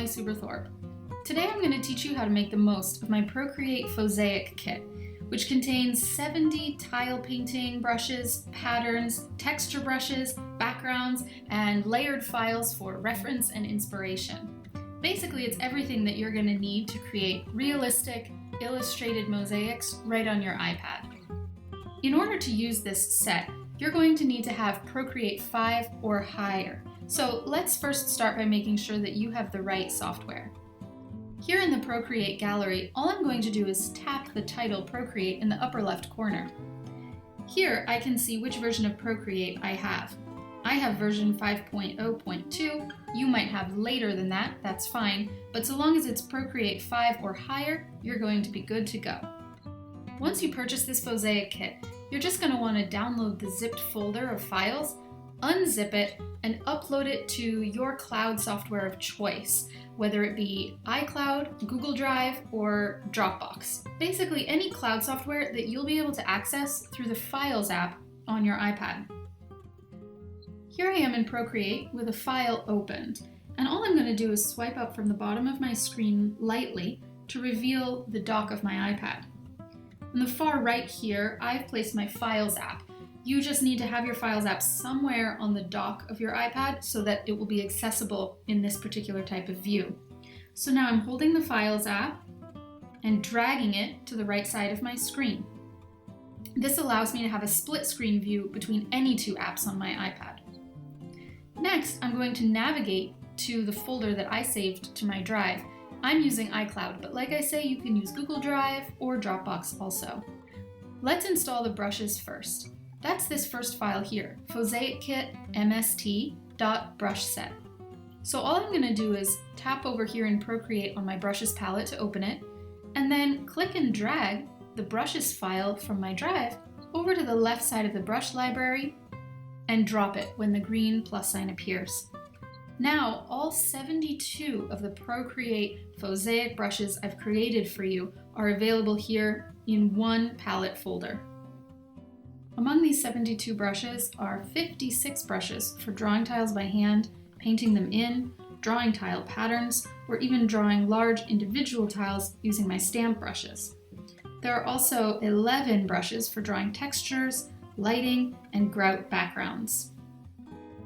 Molly Suberthorpe. Today I'm going to teach you how to make the most of my Procreate Phosaic kit, which contains 70 tile painting brushes, patterns, texture brushes, backgrounds, and layered files for reference and inspiration. Basically, it's everything that you're going to need to create realistic, illustrated mosaics right on your iPad. In order to use this set, you're going to need to have Procreate 5 or higher. So let's first start by making sure that you have the right software. Here in the Procreate gallery, all I'm going to do is tap the title Procreate in the upper left corner. Here I can see which version of Procreate I have. I have version 5.0.2, you might have later than that, that's fine, but so long as it's Procreate 5 or higher, you're going to be good to go. Once you purchase this Phosaic kit, you're just going to want to download the zipped folder of files, unzip it, and upload it to your cloud software of choice, whether it be iCloud, Google Drive, or Dropbox. Basically any cloud software that you'll be able to access through the Files app on your iPad. Here I am in Procreate with a file opened, and all I'm going to do is swipe up from the bottom of my screen lightly to reveal the dock of my iPad. On the far right here, I've placed my Files app. You just need to have your Files app somewhere on the dock of your iPad so that it will be accessible in this particular type of view. So now I'm holding the Files app and dragging it to the right side of my screen. This allows me to have a split screen view between any two apps on my iPad. Next, I'm going to navigate to the folder that I saved to my drive. I'm using iCloud, but like I say, you can use Google Drive or Dropbox also. Let's install the brushes first. That's this first file here, Phosaic Kit mst.brushset. So all I'm going to do is tap over here in Procreate on my brushes palette to open it, and then click and drag the brushes file from my drive over to the left side of the brush library and drop it when the green plus sign appears. Now, all 72 of the Procreate Phosaic brushes I've created for you are available here in one palette folder. Among these 72 brushes are 56 brushes for drawing tiles by hand, painting them in, drawing tile patterns, or even drawing large individual tiles using my stamp brushes. There are also 11 brushes for drawing textures, lighting, and grout backgrounds.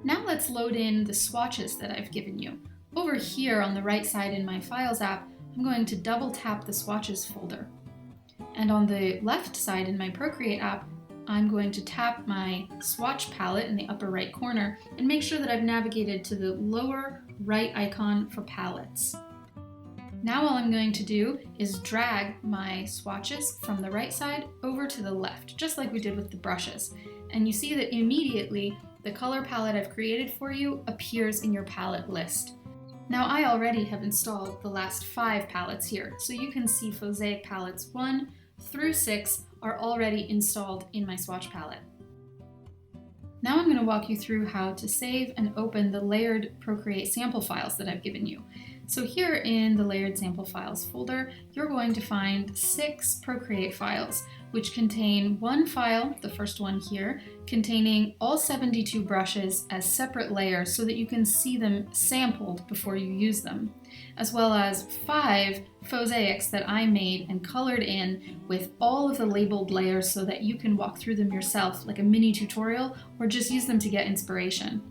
Now let's load in the swatches that I've given you. Over here on the right side in my Files app, I'm going to double tap the swatches folder. And on the left side in my Procreate app, I'm going to tap my swatch palette in the upper right corner and make sure that I've navigated to the lower right icon for palettes. Now all I'm going to do is drag my swatches from the right side over to the left, just like we did with the brushes. And you see that immediately the color palette I've created for you appears in your palette list. Now I already have installed the last 5 palettes here, so you can see Phosaic palettes 1 through 6 are already installed in my swatch palette. Now I'm going to walk you through how to save and open the layered Procreate sample files that I've given you. So here in the layered sample files folder, you're going to find 6 Procreate files, which contain one file, the first one here, containing all 72 brushes as separate layers so that you can see them sampled before you use them, as well as 5 Phosaics that I made and colored in with all of the labeled layers so that you can walk through them yourself like a mini tutorial or just use them to get inspiration.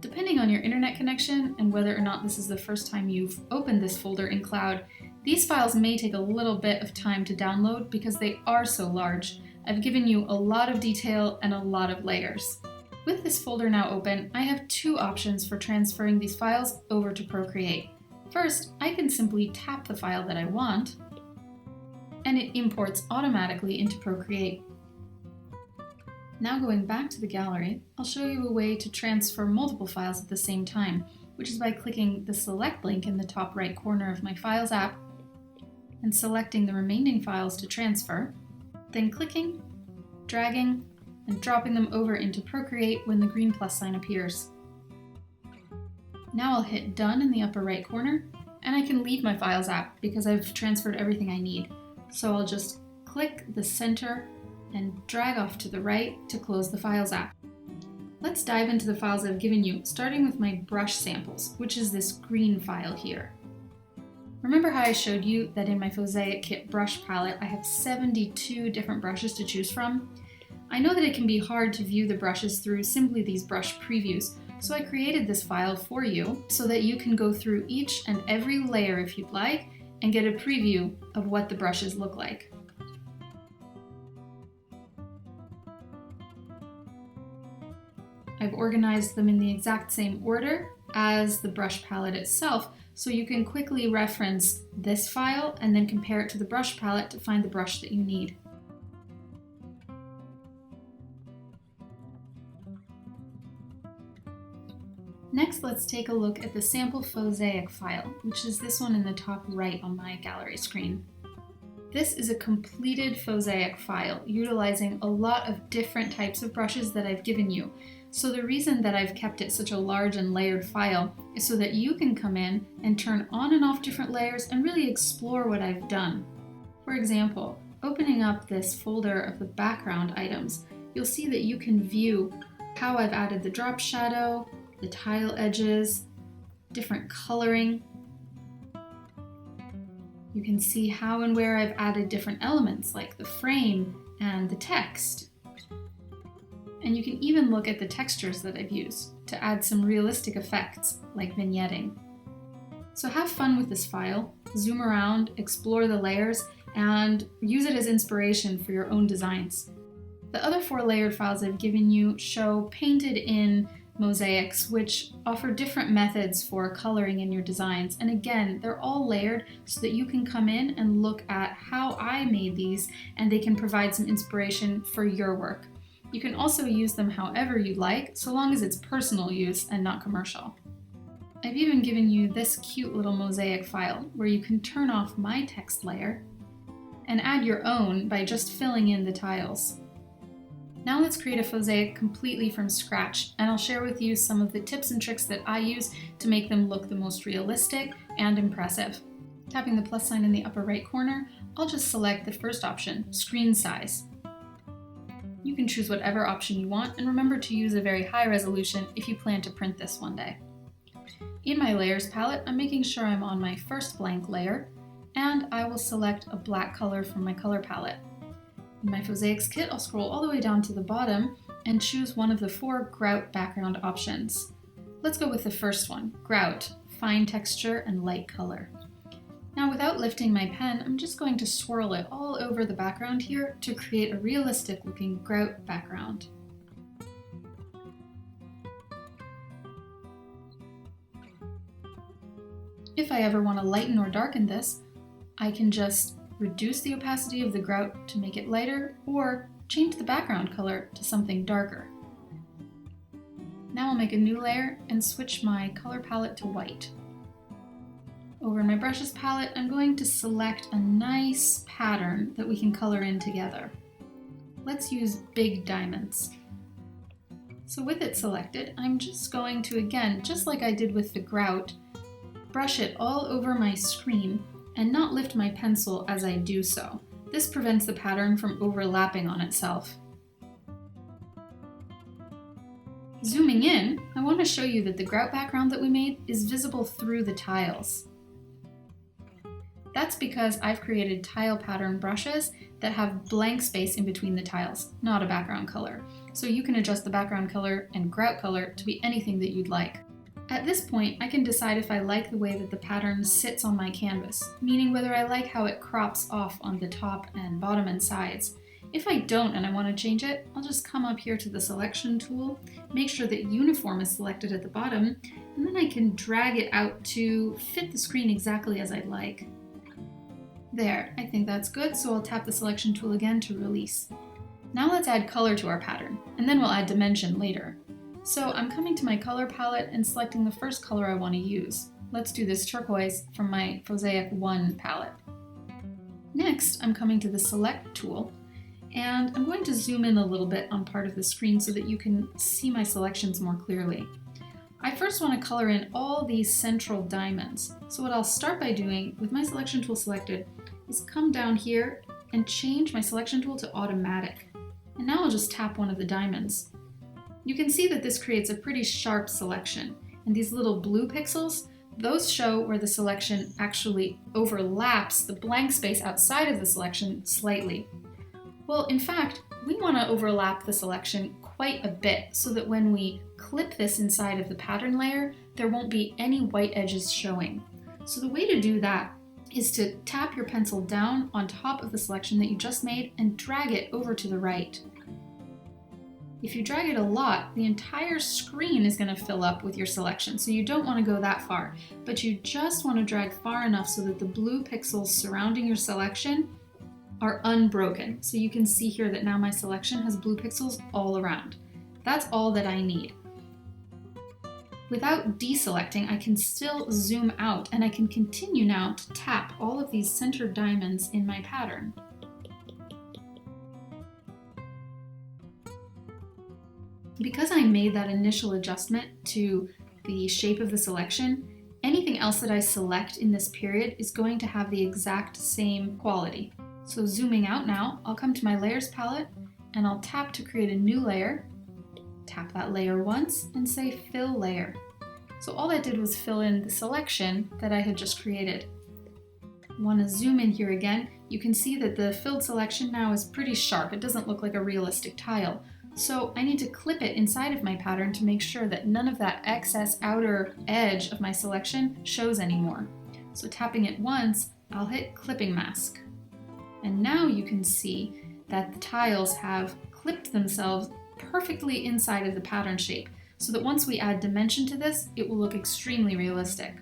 Depending on your internet connection and whether or not this is the first time you've opened this folder in Cloud, these files may take a little bit of time to download because they are so large. I've given you a lot of detail and a lot of layers. With this folder now open, I have 2 options for transferring these files over to Procreate. First, I can simply tap the file that I want, and it imports automatically into Procreate. Now going back to the gallery, I'll show you a way to transfer multiple files at the same time, which is by clicking the Select link in the top right corner of my Files app and selecting the remaining files to transfer, then clicking, dragging, and dropping them over into Procreate when the green plus sign appears. Now I'll hit Done in the upper right corner, and I can leave my Files app because I've transferred everything I need. So I'll just click the center and drag off to the right to close the Files app. Let's dive into the files I've given you, starting with my brush samples, which is this green file here. Remember how I showed you that in my Fosaic Kit brush palette I have 72 different brushes to choose from? I know that it can be hard to view the brushes through simply these brush previews, so I created this file for you so that you can go through each and every layer if you'd like and get a preview of what the brushes look like. I've organized them in the exact same order as the brush palette itself, so you can quickly reference this file and then compare it to the brush palette to find the brush that you need. Next, let's take a look at the sample Fosaic file, which is this one in the top right on my gallery screen. This is a completed Fosaic file, utilizing a lot of different types of brushes that I've given you. So the reason that I've kept it such a large and layered file is so that you can come in and turn on and off different layers and really explore what I've done. For example, opening up this folder of the background items, you'll see that you can view how I've added the drop shadow, the tile edges, different coloring. You can see how and where I've added different elements like the frame and the text. And you can even look at the textures that I've used to add some realistic effects like vignetting. So have fun with this file, zoom around, explore the layers, and use it as inspiration for your own designs. The other 4 layered files I've given you show painted in mosaics, which offer different methods for coloring in your designs. And again, they're all layered so that you can come in and look at how I made these, and they can provide some inspiration for your work. You can also use them however you like, so long as it's personal use and not commercial. I've even given you this cute little mosaic file where you can turn off my text layer and add your own by just filling in the tiles. Now let's create a Fosaic completely from scratch, and I'll share with you some of the tips and tricks that I use to make them look the most realistic and impressive. Tapping the plus sign in the upper right corner, I'll just select the first option, screen size. You can choose whatever option you want, and remember to use a very high resolution if you plan to print this one day. In my layers palette, I'm making sure I'm on my first blank layer, and I will select a black color from my color palette. In my Fosaics kit, I'll scroll all the way down to the bottom and choose one of the 4 grout background options. Let's go with the first one, grout, fine texture and light color. Now without lifting my pen, I'm just going to swirl it all over the background here to create a realistic looking grout background. If I ever want to lighten or darken this, I can just reduce the opacity of the grout to make it lighter, or change the background color to something darker. Now I'll make a new layer and switch my color palette to white. Over in my brushes palette, I'm going to select a nice pattern that we can color in together. Let's use big diamonds. So with it selected, I'm just going to, again, just like I did with the grout, brush it all over my screen and not lift my pencil as I do so. This prevents the pattern from overlapping on itself. Zooming in, I want to show you that the grout background that we made is visible through the tiles. That's because I've created tile pattern brushes that have blank space in between the tiles, not a background color. So you can adjust the background color and grout color to be anything that you'd like. At this point, I can decide if I like the way that the pattern sits on my canvas, meaning whether I like how it crops off on the top and bottom and sides. If I don't and I want to change it, I'll just come up here to the selection tool, make sure that uniform is selected at the bottom, and then I can drag it out to fit the screen exactly as I'd like. There, I think that's good, so I'll tap the selection tool again to release. Now let's add color to our pattern, and then we'll add dimension later. So I'm coming to my color palette and selecting the first color I want to use. Let's do this turquoise from my Fosaic 1 palette. Next, I'm coming to the select tool, and I'm going to zoom in a little bit on part of the screen so that you can see my selections more clearly. I first want to color in all these central diamonds. So what I'll start by doing with my selection tool selected is come down here and change my selection tool to automatic. And now I'll just tap one of the diamonds. You can see that this creates a pretty sharp selection, and these little blue pixels, those show where the selection actually overlaps the blank space outside of the selection slightly. Well, in fact, we want to overlap the selection quite a bit so that when we clip this inside of the pattern layer, there won't be any white edges showing. So the way to do that is to tap your pencil down on top of the selection that you just made and drag it over to the right. If you drag it a lot, the entire screen is going to fill up with your selection, so you don't want to go that far, but you just want to drag far enough so that the blue pixels surrounding your selection are unbroken. So you can see here that now my selection has blue pixels all around. That's all that I need. Without deselecting, I can still zoom out and I can continue now to tap all of these center diamonds in my pattern. Because I made that initial adjustment to the shape of the selection, anything else that I select in this period is going to have the exact same quality. So zooming out now, I'll come to my layers palette and I'll tap to create a new layer, tap that layer once and say fill layer. So all that did was fill in the selection that I had just created. I want to zoom in here again. You can see that the filled selection now is pretty sharp. It doesn't look like a realistic tile. So I need to clip it inside of my pattern to make sure that none of that excess outer edge of my selection shows anymore. So tapping it once, I'll hit clipping mask. And now you can see that the tiles have clipped themselves perfectly inside of the pattern shape, so that once we add dimension to this, it will look extremely realistic.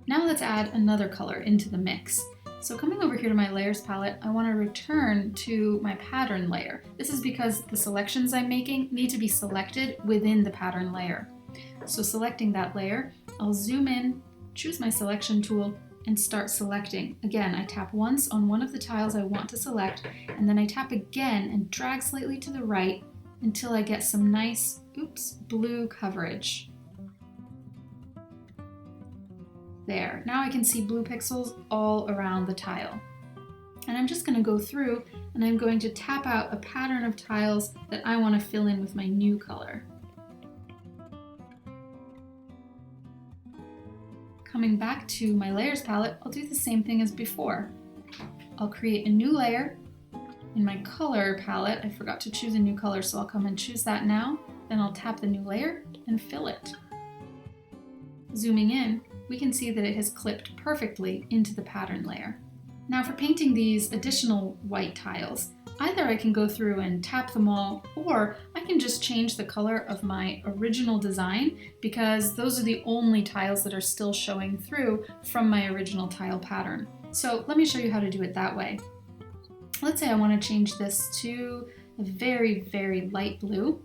Now let's add another color into the mix. So coming over here to my layers palette, I want to return to my pattern layer. This is because the selections I'm making need to be selected within the pattern layer. So selecting that layer, I'll zoom in, choose my selection tool, and start selecting. Again, I tap once on one of the tiles I want to select, and then I tap again and drag slightly to the right until I get some nice, blue coverage. There, now I can see blue pixels all around the tile. And I'm just going to go through and I'm going to tap out a pattern of tiles that I want to fill in with my new color. Coming back to my layers palette, I'll do the same thing as before. I'll create a new layer. In my color palette, I forgot to choose a new color, so I'll come and choose that now. Then I'll tap the new layer and fill it. Zooming in, we can see that it has clipped perfectly into the pattern layer. Now for painting these additional white tiles, either I can go through and tap them all, or I can just change the color of my original design because those are the only tiles that are still showing through from my original tile pattern. So let me show you how to do it that way. Let's say I want to change this to a very, very light blue.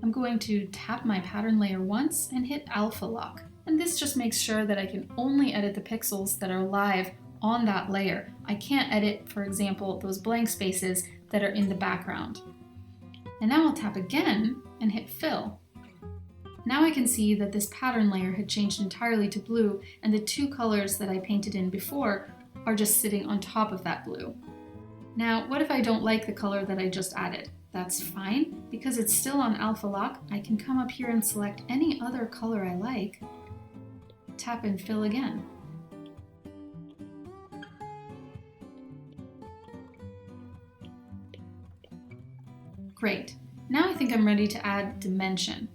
I'm going to tap my pattern layer once and hit alpha lock. And this just makes sure that I can only edit the pixels that are live on that layer. I can't edit, for example, those blank spaces that are in the background. And now I'll tap again and hit fill. Now I can see that this pattern layer had changed entirely to blue, and the two colors that I painted in before are just sitting on top of that blue. Now, what if I don't like the color that I just added? That's fine. Because it's still on alpha lock, I can come up here and select any other color I like. Tap and fill again. Great. Now I think I'm ready to add dimension.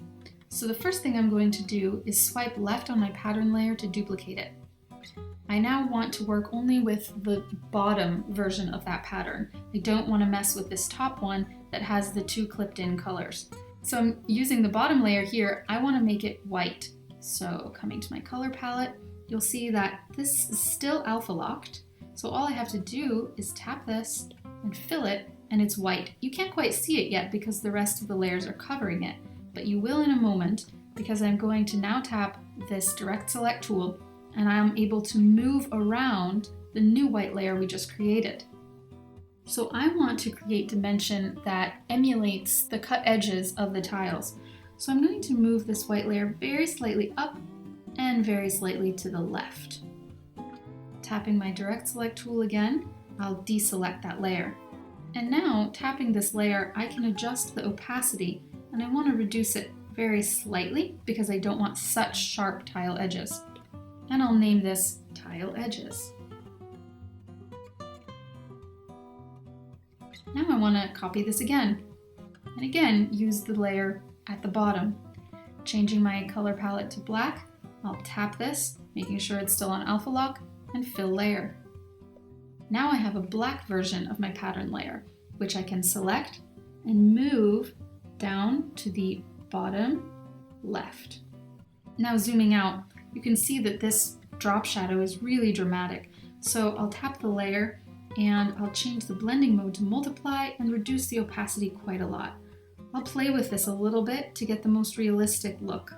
So the first thing I'm going to do is swipe left on my pattern layer to duplicate it. I now want to work only with the bottom version of that pattern. I don't want to mess with this top one that has the two clipped in colors. So I'm using the bottom layer here. I want to make it white. So coming to my color palette, you'll see that this is still alpha locked. So all I have to do is tap this and fill it, and it's white. You can't quite see it yet because the rest of the layers are covering it, but you will in a moment because I'm going to now tap this direct select tool and I'm able to move around the new white layer we just created. So I want to create dimension that emulates the cut edges of the tiles. So I'm going to move this white layer very slightly up and very slightly to the left. Tapping my direct select tool again, I'll deselect that layer. And now, tapping this layer, I can adjust the opacity, and and I want to reduce it very slightly because I don't want such sharp tile edges. And I'll name this Tile Edges. Now I want to copy this again, and again use the layer at the bottom. Changing my color palette to black, I'll tap this, making sure it's still on alpha lock, and fill layer. Now I have a black version of my pattern layer, which I can select and move down to the bottom left. Now zooming out, you can see that this drop shadow is really dramatic. So I'll tap the layer and I'll change the blending mode to multiply and reduce the opacity quite a lot. I'll play with this a little bit to get the most realistic look.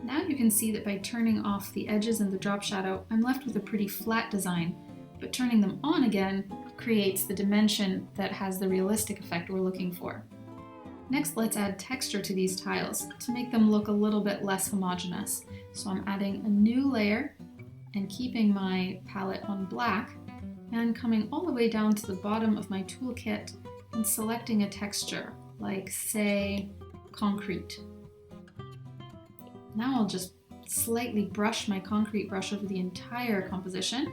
Now you can see that by turning off the edges and the drop shadow, I'm left with a pretty flat design, but turning them on again creates the dimension that has the realistic effect we're looking for. Next, let's add texture to these tiles to make them look a little bit less homogeneous. So I'm adding a new layer and keeping my palette on black and coming all the way down to the bottom of my toolkit and selecting a texture, like say, concrete. Now I'll just slightly brush my concrete brush over the entire composition,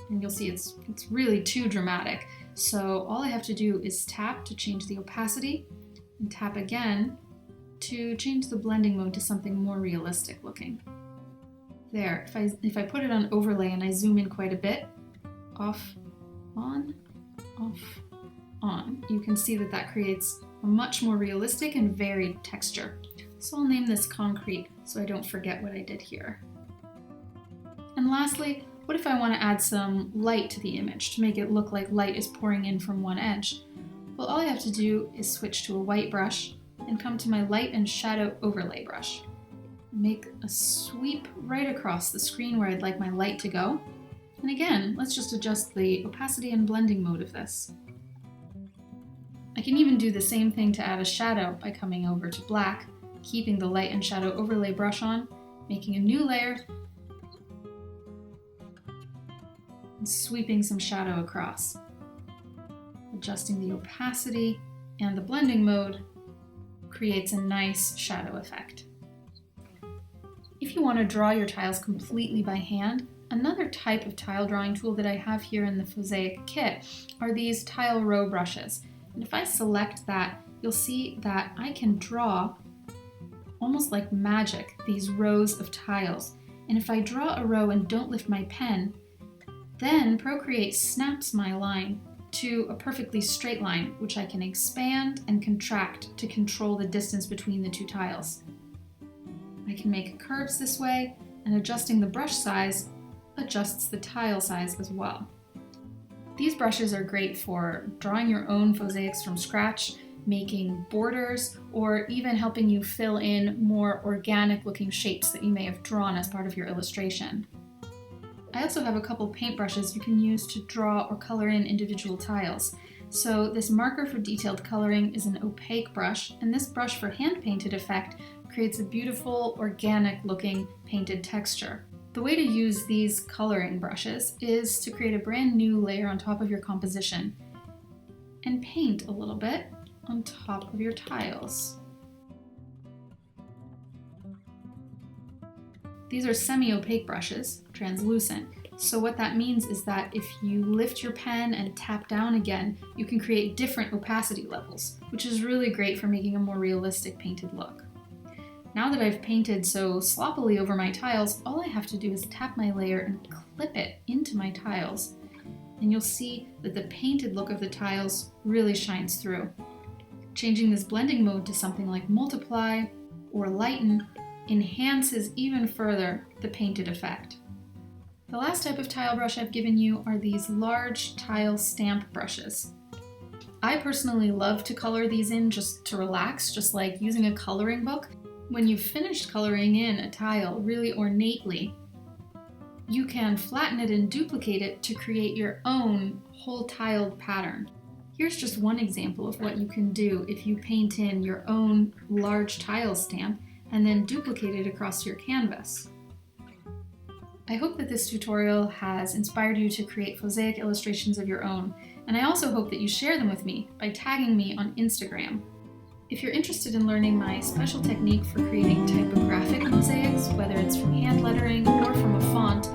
and you'll see it's really too dramatic. So all I have to do is tap to change the opacity, and tap again to change the blending mode to something more realistic looking. There, if I put it on overlay and I zoom in quite a bit, off, on, you can see that that creates a much more realistic and varied texture. So I'll name this concrete so I don't forget what I did here. And lastly, what if I want to add some light to the image to make it look like light is pouring in from one edge? Well, all I have to do is switch to a white brush and come to my light and shadow overlay brush. Make a sweep right across the screen where I'd like my light to go. And again, let's just adjust the opacity and blending mode of this. I can even do the same thing to add a shadow by coming over to black, keeping the light and shadow overlay brush on, making a new layer, and sweeping some shadow across. Adjusting the opacity and the blending mode creates a nice shadow effect. If you want to draw your tiles completely by hand, another type of tile drawing tool that I have here in the Phosaic kit are these tile row brushes. And if I select that, you'll see that I can draw almost like magic these rows of tiles. And if I draw a row and don't lift my pen, then Procreate snaps my line to a perfectly straight line, which I can expand and contract to control the distance between the two tiles. I can make curves this way, and adjusting the brush size adjusts the tile size as well. These brushes are great for drawing your own Phosaics from scratch, making borders, or even helping you fill in more organic looking shapes that you may have drawn as part of your illustration. I also have a couple paintbrushes you can use to draw or color in individual tiles. So this marker for detailed coloring is an opaque brush, and this brush for hand painted effect creates a beautiful organic looking painted texture. The way to use these coloring brushes is to create a brand new layer on top of your composition and paint a little bit on top of your tiles. These are semi-opaque brushes, translucent. So what that means is that if you lift your pen and tap down again, you can create different opacity levels, which is really great for making a more realistic painted look. Now that I've painted so sloppily over my tiles, all I have to do is tap my layer and clip it into my tiles. And you'll see that the painted look of the tiles really shines through. Changing this blending mode to something like multiply or lighten enhances even further the painted effect. The last type of tile brush I've given you are these large tile stamp brushes. I personally love to color these in just to relax, just like using a coloring book. When you've finished coloring in a tile really ornately, you can flatten it and duplicate it to create your own whole tiled pattern. Here's just one example of what you can do if you paint in your own large tile stamp and then duplicate it across your canvas. I hope that this tutorial has inspired you to create mosaic illustrations of your own, and I also hope that you share them with me by tagging me on Instagram. If you're interested in learning my special technique for creating typographic mosaics, whether it's from hand lettering or from a font,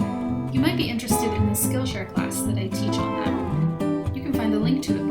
you might be interested in the Skillshare class that I teach on that. You can find the link to it